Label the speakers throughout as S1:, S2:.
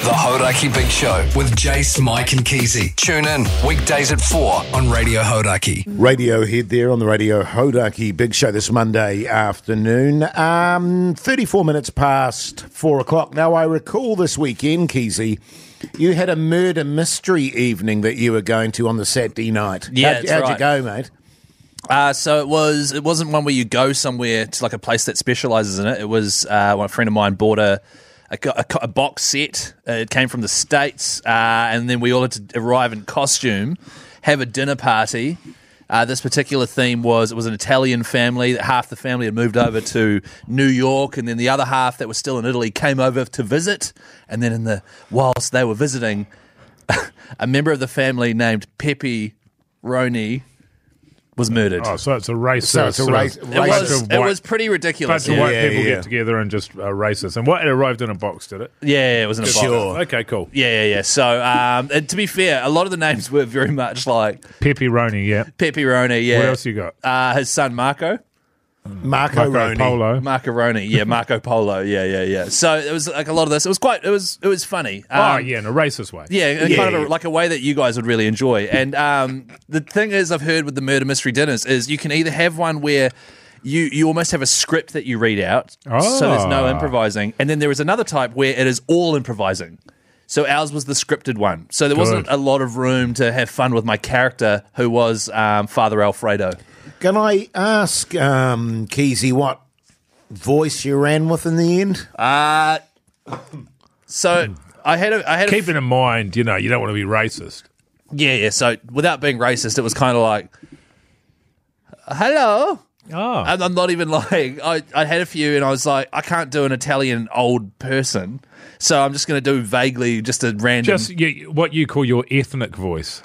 S1: The Hodaki Big Show with Jace, Mike and Keezy. Tune in weekdays at 4 on Radio Hodaki.
S2: Radiohead there on the Radio Hodaki Big Show this Monday afternoon. 34 minutes past 4 o'clock. Now, I recall this weekend, Keezy, you had a murder mystery evening that you were going to on the Saturday night.
S3: Yeah,
S2: how'd you go, mate?
S3: So it wasn't one where you go somewhere to like a place that specialises in it. It was a friend of mine bought a box set. It came from the States, and then we all had to arrive in costume, have a dinner party. This particular theme was an Italian family. Half the family had moved over to New York, and then the other half that was still in Italy came over to visit. And then whilst they were visiting, a member of the family named Pepe Roni was murdered.
S4: Oh, so it's a racist.
S2: So it's a
S3: It was pretty ridiculous.
S4: Bunch of white people get together and just racist. And what, it arrived in a box, did it?
S3: Yeah, it was in a box.
S2: Sure.
S4: Okay, cool.
S3: Yeah. So, and to be fair, a lot of the names were very much like
S4: Pepperoni, yeah.
S3: Pepperoni, yeah.
S4: What else you got?
S3: His son Marco.
S2: Marco
S4: Polo.
S3: Macaroni, yeah, Marco Polo, yeah. So it was like a lot of this. It was funny.
S4: In a racist way.
S3: Yeah, kind of like a way that you guys would really enjoy. And the thing is, I've heard with the murder mystery dinners is you can either have one where you almost have a script that you read out, so there's no improvising, and then there is another type where it is all improvising. So ours was the scripted one. So there wasn't a lot of room to have fun with my character, who was Father Alfredo.
S2: Can I ask, Keezy, what voice you ran with in the end?
S3: So I had
S4: Keeping in mind, you don't want to be racist.
S3: Yeah. So without being racist, it was kind of like, hello.
S4: Oh.
S3: And I'm not even like, I had a few and I was like, I can't do an Italian old person. So I'm just going to do vaguely just a random...
S4: what you call your ethnic voice.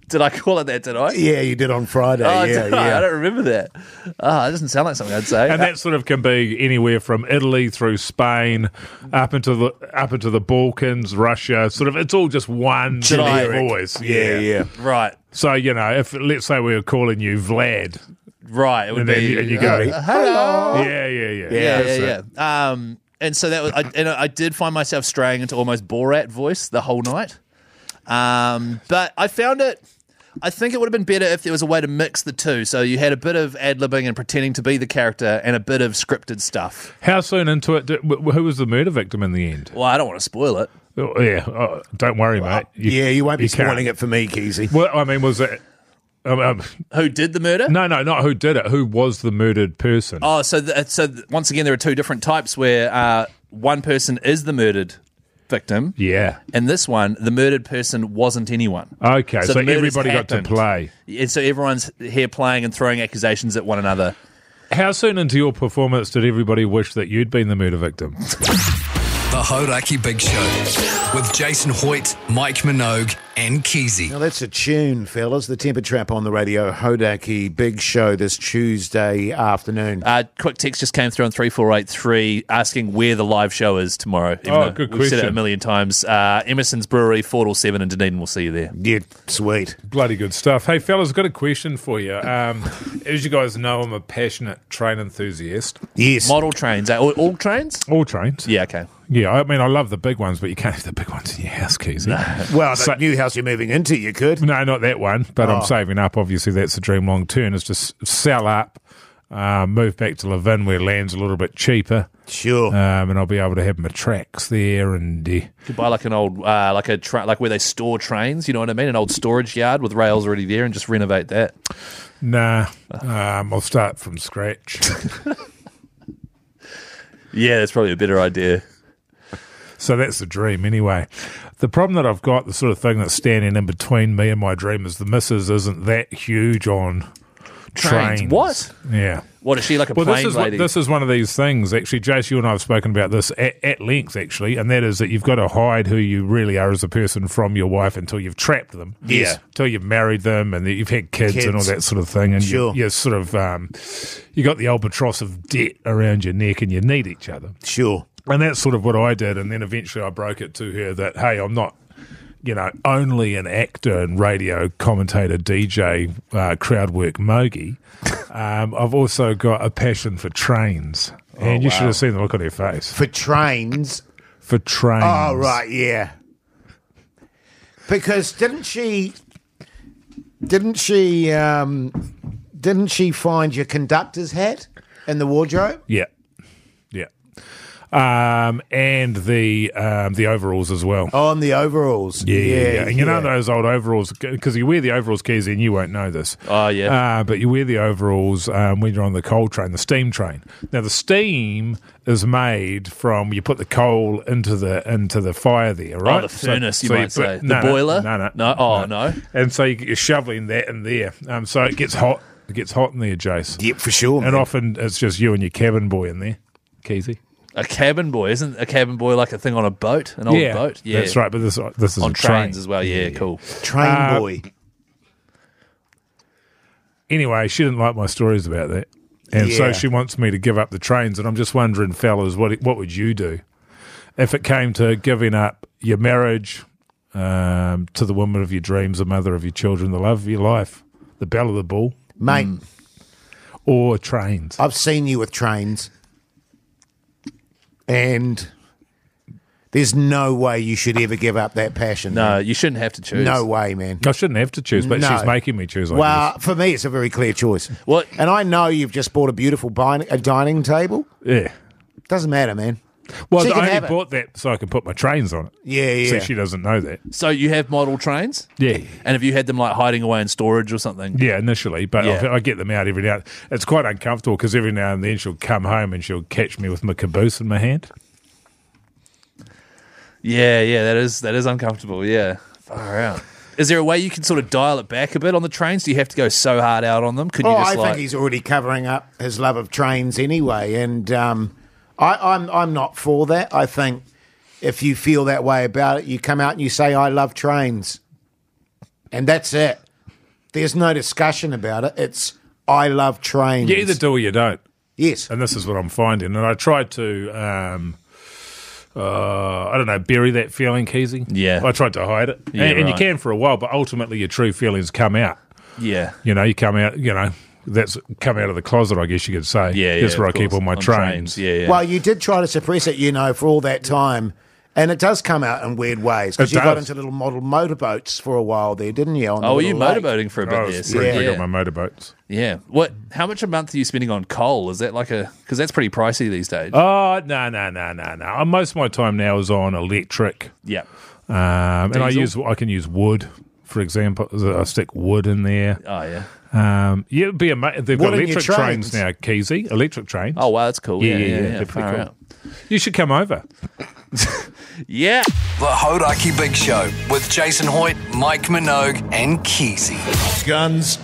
S3: Did I call it that, did I?
S2: Yeah, you did on Friday. Yeah.
S3: I don't remember that. It doesn't sound like something I'd say.
S4: And that sort of can be anywhere from Italy through Spain, up into the Balkans, Russia. Sort of, it's all just one generic voice.
S2: Yeah.
S3: Right.
S4: So, if, let's say we were calling you Vlad.
S3: Right. It would be...
S4: And you go,
S3: hello.
S4: Yeah.
S3: And so that was, I did find myself straying into almost Borat voice the whole night. But I found it, I think it would have been better if there was a way to mix the two. So you had a bit of ad-libbing and pretending to be the character and a bit of scripted stuff.
S4: How soon into it, who was the murder victim in the end?
S3: Well, I don't want to spoil it.
S4: Oh, yeah, don't worry, mate.
S2: You won't be spoiling it for me, Keezy.
S4: Well, I mean, was it...
S3: who did the murder?
S4: No, not who did it. Who was the murdered person?
S3: Oh, so once again, there are two different types where one person is the murdered victim.
S4: Yeah.
S3: And this one, the murdered person wasn't anyone.
S4: Okay, so everybody got to play.
S3: And so everyone's here playing and throwing accusations at one another.
S4: How soon into your performance did everybody wish that you'd been the murder victim?
S1: The Hodaki Big Show with Jason Hoyt, Mike Minogue and Keezy.
S2: Now that's a tune, fellas. The Temper Trap on the Radio Hodaki Big Show this Tuesday afternoon.
S3: Quick text just came through on 3483 asking where the live show is tomorrow.
S4: Good
S3: We've said it
S4: question.
S3: a million times. Emerson's Brewery, 4-7 in Dunedin. We'll see you there.
S2: Yeah, sweet.
S4: Bloody good stuff. Hey, fellas, I've got a question for you. As you guys know, I'm a passionate train enthusiast.
S2: Yes.
S3: Model trains. All trains?
S4: All trains.
S3: Yeah, okay.
S4: Yeah, I mean, I love the big ones, but you can't have the big ones in your house, Keezy.
S2: Well, the new house you're moving into, you could.
S4: No, not that one, but I'm saving up. Obviously, that's the dream long term, is just sell up, move back to Levin where land's a little bit cheaper.
S2: Sure.
S4: And I'll be able to have my tracks there. And
S3: You could buy like an old, like where they store trains, you know what I mean? An old storage yard with rails already there and just renovate that.
S4: Nah, I'll start from scratch.
S3: Yeah, that's probably a better idea.
S4: So that's the dream anyway. The problem that I've got, the sort of thing that's standing in between me and my dream, is the missus isn't that huge on trains.
S3: What?
S4: Yeah.
S3: What, is she like a planes lady?
S4: This is one of these things, actually, Jace, you and I have spoken about this at length, actually, and that is that you've got to hide who you really are as a person from your wife until you've trapped them.
S2: Yes.
S4: Until you've married them and you've had kids and all that sort of thing. And
S2: Sure.
S4: you're sort of, you got the albatross of debt around your neck and you need each other.
S2: Sure.
S4: And that's sort of what I did, and then eventually I broke it to her that, hey, I'm not, only an actor and radio commentator, DJ, crowd work Mogey. I've also got a passion for trains. And you should have seen the look on her face.
S2: For trains,
S4: for trains.
S2: Oh, right, yeah. Because didn't she find your conductor's hat in the wardrobe?
S4: Yeah. And the overalls as well.
S2: Oh, and the overalls.
S4: Yeah. And you know those old overalls, because you wear the overalls, Keezy, and you won't know this.
S3: Oh, yeah.
S4: But you wear the overalls when you're on the coal train, the steam train. Now, the steam is made from, you put the coal into the fire there, right?
S3: Oh, the furnace, you might say. The boiler?
S4: No.
S3: Oh, no.
S4: And so you're shoveling that in there. So it gets hot. It gets hot in there, Jace.
S2: Yep, for sure,
S4: And
S2: man.
S4: often it's just you and your cabin boy in there, Keezy.
S3: A cabin boy, isn't a cabin boy like a thing on a boat, an old boat? Yeah,
S4: that's right. But this is
S3: on
S4: a train
S3: trains as well. Yeah, cool.
S2: Train boy.
S4: Anyway, she didn't like my stories about that, and so she wants me to give up the trains. And I'm just wondering, fellas, what would you do if it came to giving up your marriage to the woman of your dreams, the mother of your children, the love of your life, the belle of the ball,
S2: Mate,
S4: or trains?
S2: I've seen you with trains. And there's no way you should ever give up that passion.
S3: No,
S2: man.
S3: you shouldn't have to choose.
S2: No way, man.
S4: I shouldn't have to choose, but
S2: No.
S4: she's making me choose.
S2: Well, for me, it's a very clear choice.
S3: What?
S2: And I know you've just bought a beautiful dining table.
S4: Yeah.
S2: Doesn't matter, man.
S4: Well,
S2: She
S4: I
S2: can
S4: only
S2: have it.
S4: bought that so I can put my trains on it.
S2: Yeah.
S4: So she doesn't know that.
S3: So you have model trains?
S4: Yeah.
S3: And have you had them like hiding away in storage or something?
S4: Yeah, initially, but
S3: Yeah.
S4: I get them out every now. It's quite uncomfortable because every now and then she'll come home and she'll catch me with my caboose in my hand.
S3: Yeah, that is uncomfortable. Yeah, far out. Is there a way you can sort of dial it back a bit on the trains? Do you have to go so hard out on them? Could you just
S2: I think he's already covering up his love of trains anyway, and I'm not for that. I think if you feel that way about it, you come out and you say, "I love trains," and that's it. There's no discussion about it. It's I love trains.
S4: You either do or you don't.
S2: Yes.
S4: And this is what I'm finding. And I tried to, I don't know, bury that feeling, Keezy.
S3: Yeah.
S4: I tried to hide it.
S3: Yeah,
S4: and you
S3: right.
S4: can for a while, but ultimately your true feelings come out.
S3: Yeah.
S4: You know, you come out, that's come out of the closet, I guess you could say.
S3: Yeah,
S4: That's
S3: of
S4: where I keep
S3: course.
S4: all my
S3: On
S4: trains.
S3: Yeah.
S2: Well, you did try to suppress it, for all that time. And it does come out in weird ways. Because
S4: It
S2: you got
S4: does.
S2: into little model motorboats for a while there, didn't you? On the
S3: Oh, were you
S2: little lake?
S3: motorboating for a bit
S4: I
S3: there?
S4: was
S3: So,
S4: pretty big
S3: yeah.
S4: on my motorboats.
S3: Yeah. What? How much a month are you spending on coal? Is that like because that's pretty pricey these days.
S4: Oh, no. Most of my time now is on electric.
S3: Yeah.
S4: And
S3: Diesel?
S4: I can use wood, for example. I stick wood in there.
S3: Oh yeah.
S4: It'd be they've
S2: Wood
S4: got
S2: in your
S4: electric trains
S2: trains?
S4: now, Keezy. Electric trains.
S3: Oh wow, that's cool.
S4: Yeah,
S3: Yeah.
S4: they're pretty
S3: Far
S4: cool.
S3: out.
S4: You should come over.
S3: Yeah.
S1: The Hodaki Big Show with Jason Hoyt, Mike Minogue, and Keezy.
S2: Guns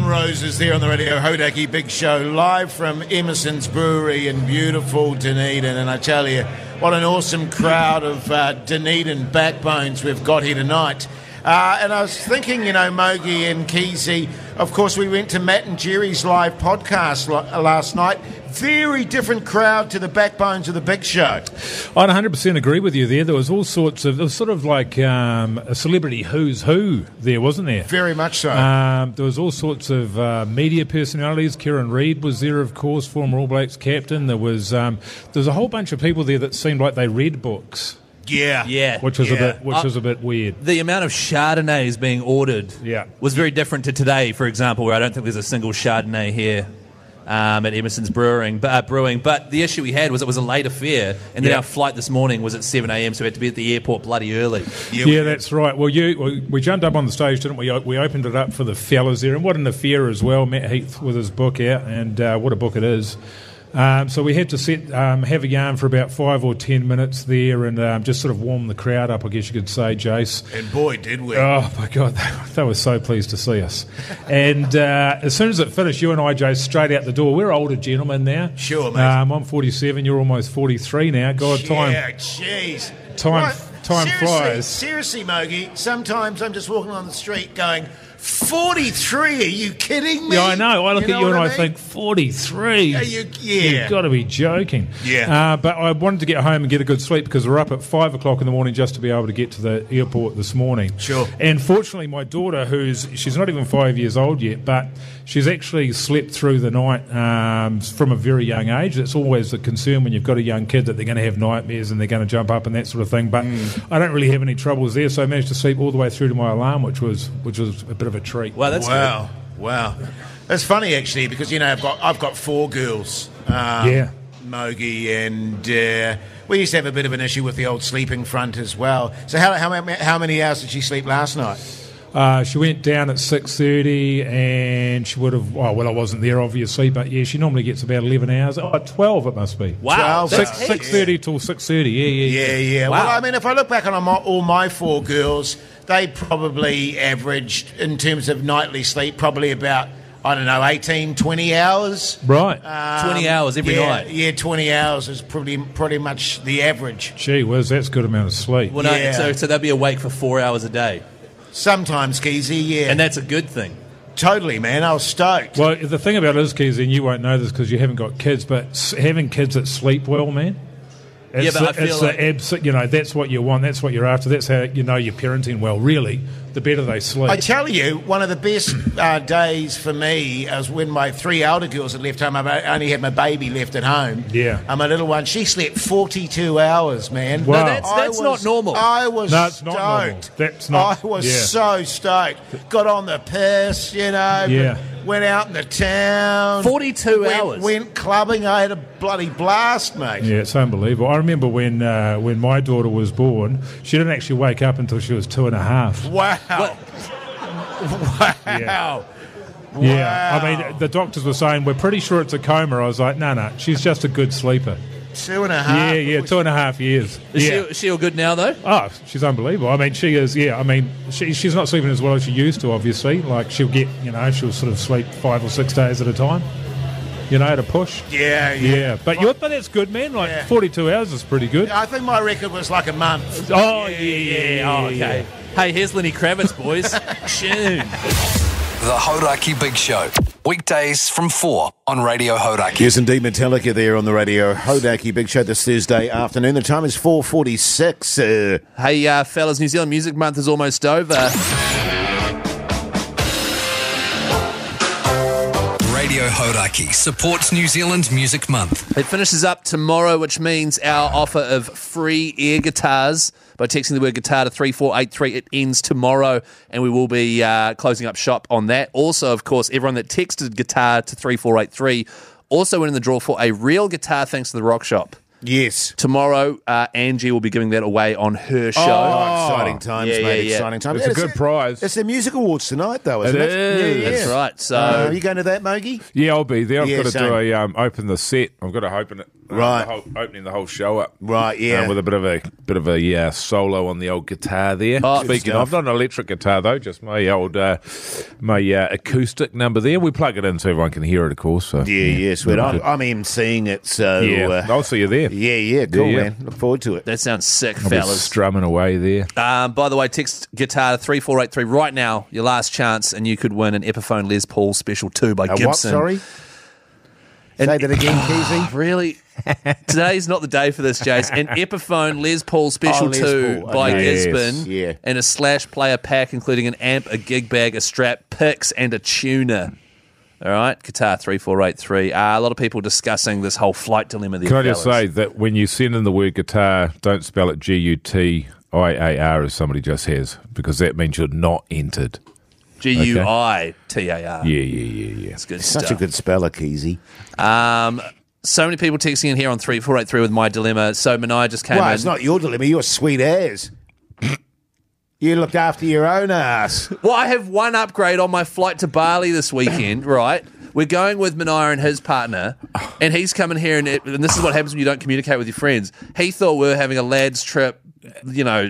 S2: Roses there on the radio. Hodaki Big Show live from Emerson's Brewery in beautiful Dunedin. And I tell you, what an awesome crowd of Dunedin backbones we've got here tonight. And I was thinking, Mogey and Keezy, of course, we went to Matt and Jerry's live podcast last night. Very different crowd to the backbones of the Big Show.
S4: I'd 100% agree with you there. There was all sorts of, it was sort of like a celebrity who's who there, wasn't there?
S2: Very much so.
S4: There was all sorts of media personalities. Kieran Reid was there, of course, former All Blacks captain. There was a whole bunch of people there that seemed like they read books,
S2: Yeah.
S4: which was a bit weird.
S3: The amount of Chardonnays being ordered was very different to today, for example, where I don't think there's a single Chardonnay here at Emerson's Brewing. But the issue we had was it was a late affair, and then our flight this morning was at 7 a.m, so we had to be at the airport bloody early.
S4: Yeah, that's right. Well, we jumped up on the stage, didn't we? We opened it up for the fellas there, and what an affair as well. Matt Heath with his book out, and what a book it is. So we had to have a yarn for about 5 or 10 minutes there and just sort of warm the crowd up, I guess you could say, Jace.
S2: And boy, did we.
S4: Oh, my God, they were so pleased to see us. And as soon as it finished, you and I, Jace, straight out the door. We're older gentlemen now.
S2: Sure, mate.
S4: I'm 47, you're almost 43 now. God,
S2: Yeah, jeez.
S4: time
S2: Seriously,
S4: flies.
S2: Seriously, Mogey, sometimes I'm just walking on the street going, 43? Are you kidding me?
S4: Yeah, I know. I look at you and
S2: what
S4: I
S2: mean?
S4: think 43.
S2: Yeah,
S4: You've got to be joking.
S2: Yeah.
S4: But I wanted to get home and get a good sleep because we're up at 5 o'clock in the morning just to be able to get to the airport this morning.
S2: Sure.
S4: And fortunately, my daughter, she's not even 5 years old yet, but she's actually slept through the night from a very young age. It's always a concern when you've got a young kid that they're going to have nightmares and they're going to jump up and that sort of thing. But I don't really have any troubles there, so I managed to sleep all the way through to my alarm, which was a bit of a treat.
S3: Wow, that's good.
S2: Wow. That's funny actually because I've got 4 girls. Mogey and we used to have a bit of an issue with the old sleeping front as well. So how many hours did she sleep last night?
S4: She went down at 6:30 and she would have... I wasn't there, obviously, but, yeah, she normally gets about 11 hours. 12 it must be.
S3: Wow.
S4: 6:30 till 6:30,
S2: Yeah.
S3: Wow.
S2: Well, I mean, if I look back on all my 4 girls, they probably averaged, in terms of nightly sleep, probably about, 18, 20 hours.
S4: Right.
S3: 20 hours every night.
S2: Yeah, 20 hours is pretty much the average.
S4: Gee whiz, that's a good amount of sleep.
S3: Well,
S2: Yeah.
S3: so they'll be awake for 4 hours a day.
S2: Sometimes, Keezy, yeah.
S3: And that's a good thing.
S2: Totally, man. I was stoked.
S4: Well, the thing about it is, Keys, and you won't know this because you haven't got kids, but having kids that sleep well, man,
S3: Yeah, but I feel like...
S4: that's what you want. That's what you're after. That's how you know you're parenting well. Really, the better they sleep.
S2: I tell you, one of the best days for me was when my 3 elder girls had left home. I only had my baby left at home.
S4: Yeah.
S2: My little one, she slept 42 hours, man.
S4: Wow.
S3: No, that's not normal.
S2: I was
S4: No, it's
S2: stoked.
S4: not normal. That's not-
S2: I was
S4: yeah.
S2: so stoked. Got on the piss,
S4: Yeah.
S2: Went out in the town.
S3: 42 hours.
S2: Went clubbing. I had a bloody blast, mate.
S4: Yeah, it's unbelievable. I remember when my daughter was born, she didn't actually wake up until she was 2.5.
S2: Wow.
S3: What?
S2: Wow.
S4: Yeah, I mean, the doctors were saying, we're pretty sure it's a coma. I was like, no, she's just a good sleeper.
S2: 2.5.
S4: Yeah, 2.5 years.
S3: Is she all good now, though?
S4: Oh, she's unbelievable. I mean, she is, I mean, she's not sleeping as well as she used to, obviously. Like, she'll she'll sort of sleep 5 or 6 days at a time, at a push.
S2: Yeah.
S4: But that's good, man. Like, 42 hours is pretty good.
S2: I think my record was like a month.
S4: Oh, yeah.
S3: Oh, okay. Hey, here's Lenny Kravitz, boys. Tune.
S1: The Hauraki Big Show. Weekdays from 4 on Radio Hauraki.
S2: Yes, indeed, Metallica there on the Radio Hauraki Big Show this Thursday afternoon. The time is 4:46.
S3: Hey, fellas, New Zealand Music Month is almost over.
S1: Radio Hauraki supports New Zealand Music Month.
S3: It finishes up tomorrow, which means our offer of free air guitars by texting the word guitar to 3483. It ends tomorrow, and we will be closing up shop on that. Also, of course, everyone that texted guitar to 3483 also went in the draw for a real guitar thanks to the Rock Shop.
S2: Yes.
S3: Tomorrow, Angie will be giving that away on her show.
S2: Oh, exciting times,
S3: Yeah,
S2: mate.
S3: yeah.
S2: Exciting times.
S4: It's a good prize.
S2: It's the Music Awards tonight, though, isn't it?
S4: It is.
S2: Yeah.
S3: That's right. So,
S2: Are you going to that, Mogey?
S4: Yeah, I'll be there. I've
S2: Yeah,
S4: got to
S2: same.
S4: do open the set. I've got to open it.
S2: Right.
S4: Opening the whole show up.
S2: Right, yeah.
S4: With a bit of a solo on the old guitar there.
S3: Oh,
S4: Speaking
S2: good
S4: of,
S2: stuff.
S4: not an electric guitar though, just my old acoustic number there. We plug it in so everyone can hear it, of course. So,
S2: Yeah, sweet. I'm emceeing it, so...
S4: Yeah, I'll see you there.
S2: Yeah, cool,
S4: Yeah.
S2: man. Look forward to it.
S3: that sounds sick,
S4: I'll be
S3: fellas.
S4: strumming away there.
S3: By the way, text guitar to 3483 right now, your last chance, and you could win an Epiphone Les Paul Special 2 by Gibson.
S2: What, sorry? Say that again, Keezy.
S3: Really? Today's not the day for this, Jace. An Epiphone Les Paul Special
S2: Les
S3: 2
S2: Paul.
S3: by
S2: Okay.
S3: Gisborne,
S2: Yes, yeah.
S3: and a Slash player pack, including an amp, a gig bag, a strap, picks, and a tuner. All right, guitar 3483. A lot of people discussing this whole flight dilemma there.
S4: Can I just
S3: fellas.
S4: say that when you send in the word guitar, don't spell it GUTIAR as somebody just has, because that means you're not entered.
S3: GUITAR.
S4: Yeah.
S3: It's good
S2: Such
S3: stuff.
S2: a good speller, Keezy.
S3: So many people texting in here on 3483 with my dilemma. So Manai just came
S2: Well,
S3: in.
S2: it's not your dilemma. You're sweet as. You looked after your own ass.
S3: Well, I have one upgrade on my flight to Bali this weekend, right? We're going with Manai and his partner, and he's coming here, and this is what happens when you don't communicate with your friends. He thought we were having a lads trip,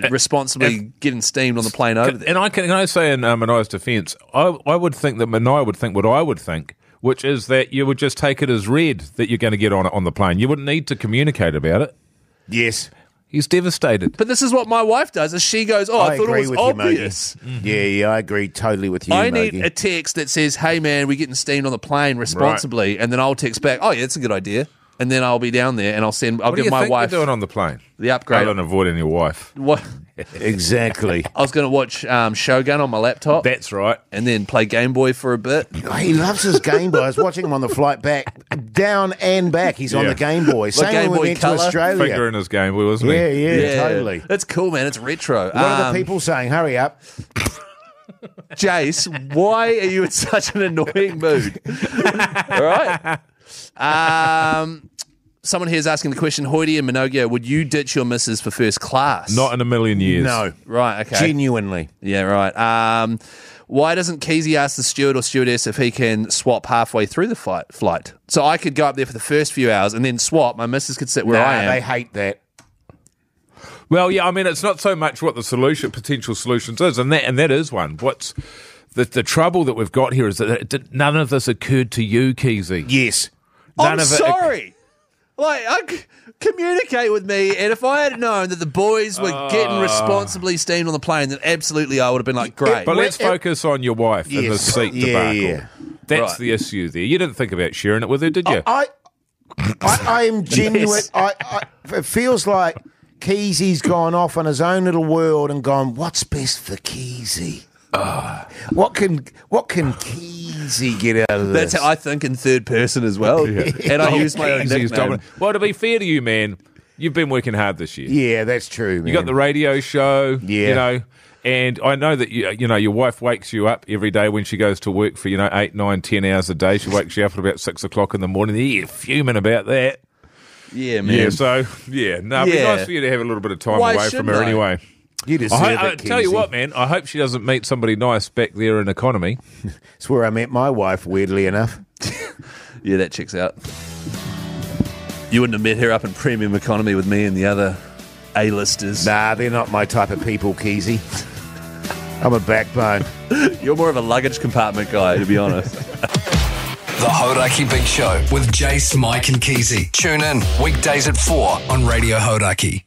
S3: responsibly getting steamed on the plane over there.
S4: And can I say in Manai's defence, I would think that Manai would think what I would think, which is that you would just take it as read that you're going to get on it on the plane. You wouldn't need to communicate about it.
S2: Yes.
S4: He's devastated.
S3: But this is what my wife does, is she goes, I thought
S2: agree
S3: it was
S2: with you, Mogey.
S3: obvious.
S2: Yeah, I agree totally with you,
S3: I need
S2: Mogey.
S3: a text that says, hey, man, we're getting steamed on the plane responsibly. And then I'll text back, oh, yeah, that's a good idea. And then I'll be down there and I'll
S4: What do
S3: give
S4: you
S3: my
S4: think
S3: wife
S4: you're doing on the plane?
S3: the upgrade.
S4: Other than avoiding your wife.
S3: What?
S2: Exactly.
S3: I was going to watch Shogun on my laptop.
S4: That's right.
S3: And then play Game Boy for a bit.
S2: He loves his Game Boy. I was watching him on the flight back, down and back. He's on
S4: Yeah.
S2: the Game Boy. Same
S3: Game
S2: when we
S3: Boy
S2: went
S3: Colour.
S2: to Australia.
S4: Finger in his Game Boy, wasn't he?
S2: Yeah, totally.
S3: That's cool, man. It's retro.
S2: What are the people saying? Hurry up.
S3: Jace, why are you in such an annoying mood? All right. Someone here is asking the question, Hoyty and Minogio, would you ditch your missus for first class?
S4: Not in a million years.
S2: No.
S3: Right, okay.
S2: Genuinely.
S3: Yeah, right. Why doesn't Keezy ask the steward or stewardess if he can swap halfway through the flight? So I could go up there for the first few hours and then swap. My missus could sit where I am.
S2: They hate that.
S4: Well, yeah, I mean, it's not so much what the potential solutions is, and that is one. What's the trouble that we've got here is that none of this occurred to you, Keezy.
S2: Yes.
S3: I'm sorry. Communicate with me, and if I had known that the boys were getting responsibly steamed on the plane, then absolutely I would have been like, great.
S4: But let's focus on your wife and the
S2: Yes.
S4: seat debacle.
S2: Yeah.
S4: That's
S3: Right.
S4: the issue there. You didn't think about sharing it with her, did you?
S2: I am genuine.
S3: Yes.
S2: It feels like Keezy's gone off on his own little world and gone, what's best for Keezy? What can Keezy get out of this?
S3: That's how I think in third person as well. And I use my own
S4: Keezy's
S3: nickname.
S4: dominant. Well, to be fair to you, man, you've been working hard this year.
S2: Yeah, that's true, man.
S4: You got the radio show,
S2: Yeah.
S4: you know, and I know that your wife wakes you up every day when she goes to work for 8, 9, 10 hours a day. She wakes you up at about 6 o'clock in the morning. You're fuming about that.
S3: Yeah, man.
S4: Yeah, so it'd be nice for you to have a little bit of time
S3: Why
S4: away from
S3: shouldn't
S4: her
S3: I?
S4: anyway.
S2: You deserve
S4: I
S2: it,
S4: tell you
S2: Keezy.
S4: what, man, I hope she doesn't meet somebody nice back there in economy.
S2: It's where I met my wife, weirdly enough.
S3: Yeah, that checks out. You wouldn't have met her up in premium economy with me and the other A-listers.
S2: Nah, they're not my type of people, Keezy. I'm a backbone.
S3: You're more of a luggage compartment guy, to be honest.
S1: The Hodaki Big Show with Jace, Mike and Keezy. Tune in weekdays at 4 on Radio Hodaki.